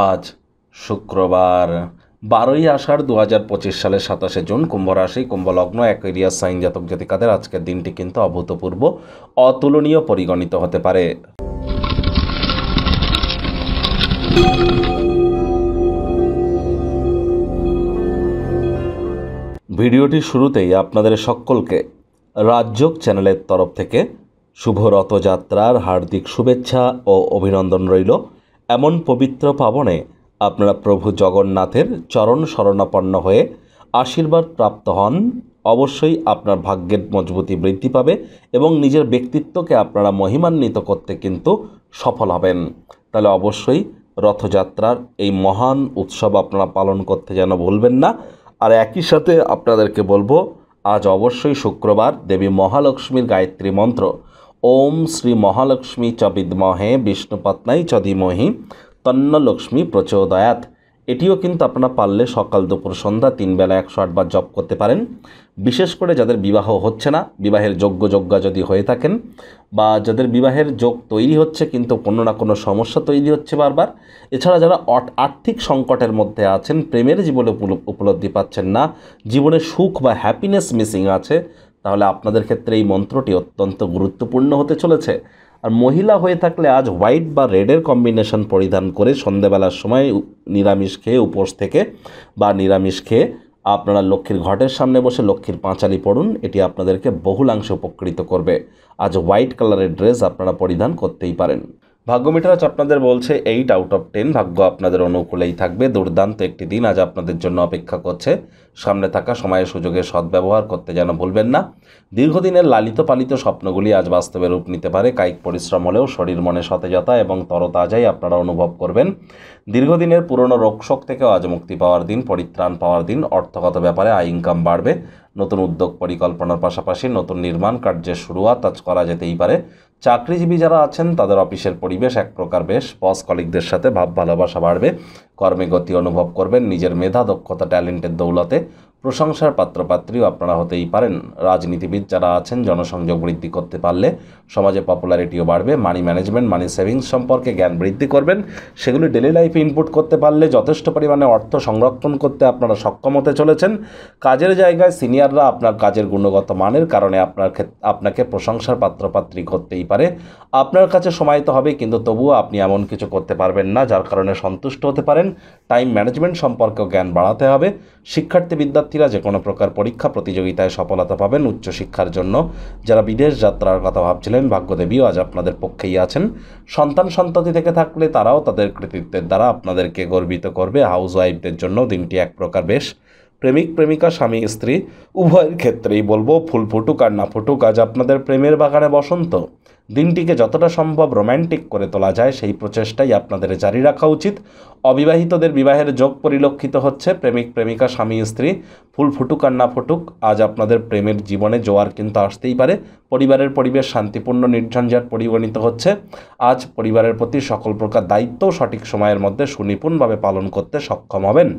আজ শুক্রবার 12ই আষাঢ় 2025 সালের 27শে জুন। কুম্ভ রাশি, কুম্ভ লগ্ন, অ্যাকুয়ারিয়াস সাইন জাতক জাতিকাদের আজকের দিনটি কিন্তু অভূতপূর্ব অতুলনীয় পরিগণিত হতে পারে। ভিডিওটি শুরুতেই আপনাদের সকলকে রাজযোগ চ্যানেলের তরফ থেকে শুভ রথযাত্রার হার্দিক শুভেচ্ছা ও অভিনন্দন রইল। এমন পবিত্র পাবনে আপনারা প্রভু জগন্নাথের চরণ শরণাপন্ন হয়ে আশীর্বাদ প্রাপ্ত হন। অবশ্যই আপনার ভাগ্যের মজবুতি বৃদ্ধি পাবে এবং নিজের ব্যক্তিত্বকে আপনারা মহিমান্বিত করতে কিন্তু সফল হবেন। তাহলে অবশ্যই রথযাত্রার এই মহান উৎসব আপনারা পালন করতে যেন ভুলবেন না। আর একই সাথে আপনাদেরকে বলবো, আজ অবশ্যই শুক্রবার দেবী মহালক্ষ্মীর গায়ত্রী মন্ত্র ওম শ্রী মহালক্ষ্মী চ বিদ্মহে বিষ্ণুপত্নাই চ ধীমহি তন্ন লক্ষ্মী প্রচোদয়াৎ, এটিও কিন্তু আপনারা পারলে সকাল দুপুর সন্ধ্যা 3 বেলা 108 বার জপ করতে পারেন। বিশেষ করে যাদের বিবাহ হচ্ছে না, বিবাহের যোগ্যা যদি হয়ে থাকেন, বা যাদের বিবাহের যোগ তৈরি হচ্ছে কিন্তু কোনো না কোনো সমস্যা তৈরি হচ্ছে বারবার, এছাড়া যারা আর্থিক সংকটের মধ্যে আছেন, প্রেমের জীবনে উপলব্ধি পাচ্ছেন না, জীবনে সুখ বা হ্যাপিনেস মিসিং আছে, তাহলে আপনাদের ক্ষেত্রে এই মন্ত্রটি অত্যন্ত গুরুত্বপূর্ণ হতে চলেছে। আর মহিলা হয়ে থাকলে আজ হোয়াইট বা রেডের কম্বিনেশন পরিধান করে সন্ধেবেলার সময় নিরামিষ খেয়ে, উপোস থেকে বা নিরামিষ খেয়ে আপনারা লক্ষ্মীর ঘটের সামনে বসে লক্ষ্মীর পাঁচালি পড়ুন। এটি আপনাদেরকে বহুলাংশে উপকৃত করবে। আজ হোয়াইট কালারের ড্রেস আপনারা পরিধান করতেই পারেন। ভাগ্য মিটার আজ আপনাদের বলছে 8 আউট অফ 10, ভাগ্য আপনাদের অনুকূলেই থাকবে। দুর্দান্ত একটি দিন আজ আপনাদের জন্য অপেক্ষা করছে। সামনে থাকা সময়ের সুযোগের সদ্ব্যবহার করতে যেন ভুলবেন না। দীর্ঘদিনের লালিত পালিত স্বপ্নগুলি আজ বাস্তবে রূপ নিতে পারে। কায়িক পরিশ্রম হলেও শরীর মনে সতেজতা এবং তরতাজাই আপনারা অনুভব করবেন। দীর্ঘদিনের পুরনো রোগশোক থেকেও আজ মুক্তি পাওয়ার দিন, পরিত্রাণ পাওয়ার দিন। অর্থগত ব্যাপারে আয় ইনকাম বাড়বে। নতুন উদ্যোগ পরিকল্পনার পাশাপাশি নতুন নির্মাণ কার্যের শুরুয়াত আজ করা যেতেই পারে। চাকরিজীবী যারা আছেন তাদের অফিসের পরিবেশ এক প্রকার বেশ। বস কলিগদের সাথে ভাব ভালোবাসা বাড়বে। কর্মে গতি অনুভব করবেন। নিজের মেধা, দক্ষতা, ট্যালেন্টের দৌলতে প্রশংসার পাত্রপাত্রীও আপনারা হতেই পারেন। রাজনীতিবিদ যারা আছেন জনসংযোগ বৃদ্ধি করতে পারলে সমাজে পপুলারিটিও বাড়বে। মানি ম্যানেজমেন্ট, মানি সেভিংস সম্পর্কে জ্ঞান বৃদ্ধি করবেন। সেগুলি ডেলি লাইফে ইনপুট করতে পারলে যথেষ্ট পরিমাণে অর্থ সংরক্ষণ করতে আপনারা সক্ষম হতে চলেছেন। কাজের জায়গায় সিনিয়ররা আপনার কাজের গুণগত মানের কারণে আপনাকে প্রশংসার পাত্রপাত্রী করতেই পারে। আপনার কাছে সময় তো হবে, কিন্তু তবুও আপনি এমন কিছু করতে পারবেন না যার কারণে সন্তুষ্ট হতে পারেন। টাইম ম্যানেজমেন্ট সম্পর্কেও জ্ঞান বাড়াতে হবে। শিক্ষার্থী বিদ্যার্থীরা যে কোনো প্রকার পরীক্ষা প্রতিযোগিতায় সফলতা পাবেন। উচ্চশিক্ষার জন্য যারা বিদেশ যাত্রার কথা ভাবছিলেন, ভাগ্যদেবীও আজ আপনাদের পক্ষেই আছেন। সন্ততি থেকে থাকলে তারাও তাদের কৃতিত্বের দ্বারা আপনাদেরকে গর্বিত করবে। হাউস ওয়াইফদের জন্য দিনটি এক প্রকার বেশ। প্রেমিক প্রেমিকা, স্বামী স্ত্রী উভয়ের ক্ষেত্রেই বলবো, ফুল ফুটুক আর না ফুটুক, আজ আপনাদের প্রেমের বাগানে বসন্ত। দিনটিকে যতটা সম্ভব রোম্যান্টিক করে তোলা যায় সেই প্রচেষ্টাই আপনাদের জারি রাখা উচিত। অবিবাহিতদের বিবাহের যোগ পরিলক্ষিত হচ্ছে। প্রেমিক প্রেমিকা, স্বামী স্ত্রী ফুল ফুটুক আর না ফুটুক, আজ আপনাদের প্রেমের জীবনে জোয়ার কিন্তু আসতেই পারে। পরিবারের পরিবেশ শান্তিপূর্ণ নির্ঝঞ্ঝাট পরিগণিত হচ্ছে। আজ পরিবারের প্রতি সকল প্রকার দায়িত্ব সঠিক সময়ের মধ্যে সুনিপুণভাবে পালন করতে সক্ষম হবেন।